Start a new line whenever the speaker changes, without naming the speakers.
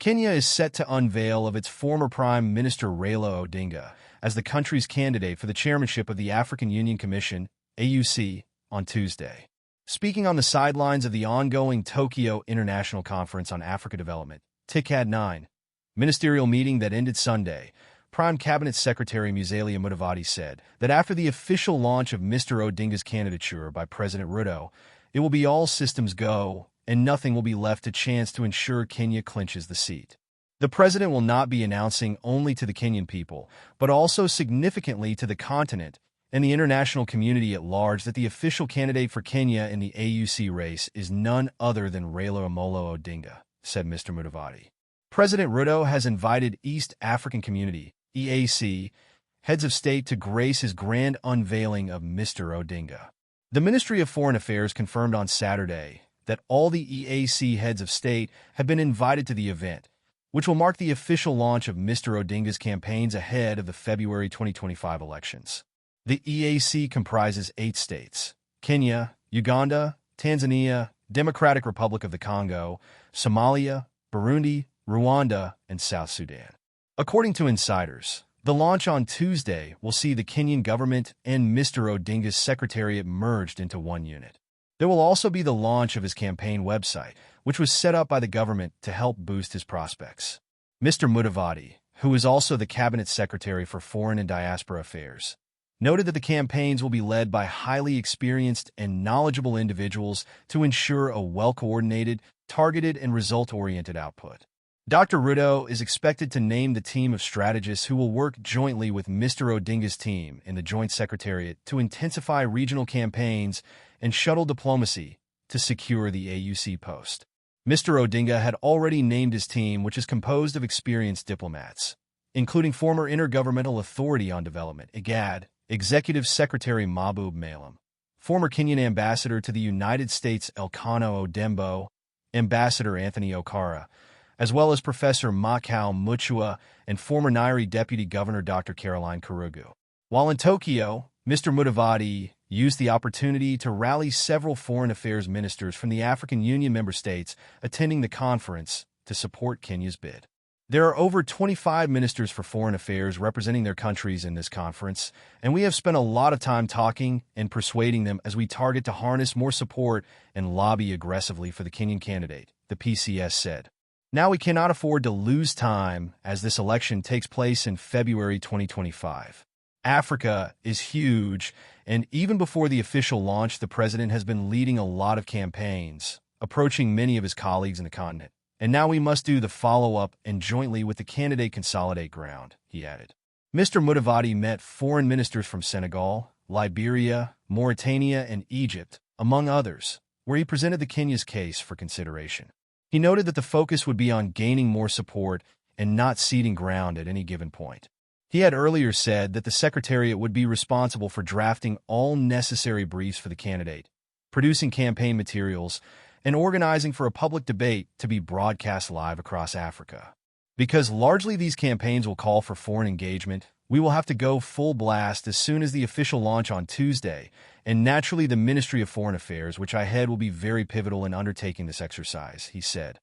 Kenya is set to unveil of its former Prime Minister Raila Odinga as the country's candidate for the chairmanship of the African Union Commission, AUC, on Tuesday. Speaking on the sidelines of the ongoing Tokyo International Conference on Africa Development, TICAD-9, ministerial meeting that ended Sunday, Prime Cabinet Secretary Musalia Mudavadi said that after the official launch of Mr. Odinga's candidature by President Ruto, it will be all systems go and nothing will be left to chance to ensure Kenya clinches the seat. The president will not be announcing only to the Kenyan people, but also significantly to the continent and the international community at large that the official candidate for Kenya in the AUC race is none other than Raila Amolo Odinga, said Mr. Mudavadi. President Ruto has invited East African Community, EAC, heads of state to grace his grand unveiling of Mr. Odinga. The Ministry of Foreign Affairs confirmed on Saturday that all the EAC heads of state have been invited to the event, which will mark the official launch of Mr. Odinga's campaigns ahead of the February 2025 elections. The EAC comprises 8 states: Kenya, Uganda, Tanzania, Democratic Republic of the Congo, Somalia, Burundi, Rwanda, and South Sudan. According to insiders, the launch on Tuesday will see the Kenyan government and Mr. Odinga's secretariat merged into one unit. There will also be the launch of his campaign website, which was set up by the government to help boost his prospects. Mr. Mudavadi, who is also the Cabinet Secretary for Foreign and Diaspora Affairs, noted that the campaigns will be led by highly experienced and knowledgeable individuals to ensure a well-coordinated, targeted, and result-oriented output. Dr. Ruto is expected to name the team of strategists who will work jointly with Mr. Odinga's team in the Joint Secretariat to intensify regional campaigns and shuttle diplomacy to secure the AUC post. Mr. Odinga had already named his team, which is composed of experienced diplomats, including former Intergovernmental Authority on Development, IGAD, Executive Secretary Mahbub Malam, former Kenyan Ambassador to the United States Elkanah Odembo, Ambassador Anthony Okara, as well as Professor Makau Muchua and former Nairi Deputy Governor Dr. Caroline Karugu. While in Tokyo, Mr. Mudavadi used the opportunity to rally several foreign affairs ministers from the African Union member states attending the conference to support Kenya's bid. There are over 25 ministers for foreign affairs representing their countries in this conference, and we have spent a lot of time talking and persuading them as we target to harness more support and lobby aggressively for the Kenyan candidate, the PCS said. Now we cannot afford to lose time as this election takes place in February 2025. Africa is huge, and even before the official launch, the president has been leading a lot of campaigns, approaching many of his colleagues in the continent. And now we must do the follow-up and jointly with the candidate consolidate ground, he added. Mr. Mudavadi met foreign ministers from Senegal, Liberia, Mauritania, and Egypt, among others, where he presented the Kenya's case for consideration. He noted that the focus would be on gaining more support and not ceding ground at any given point. He had earlier said that the Secretariat would be responsible for drafting all necessary briefs for the candidate, producing campaign materials, and organizing for a public debate to be broadcast live across Africa. Because largely these campaigns will call for foreign engagement, we will have to go full blast as soon as the official launch on Tuesday, and naturally the Ministry of Foreign Affairs, which I head, will be very pivotal in undertaking this exercise, he said.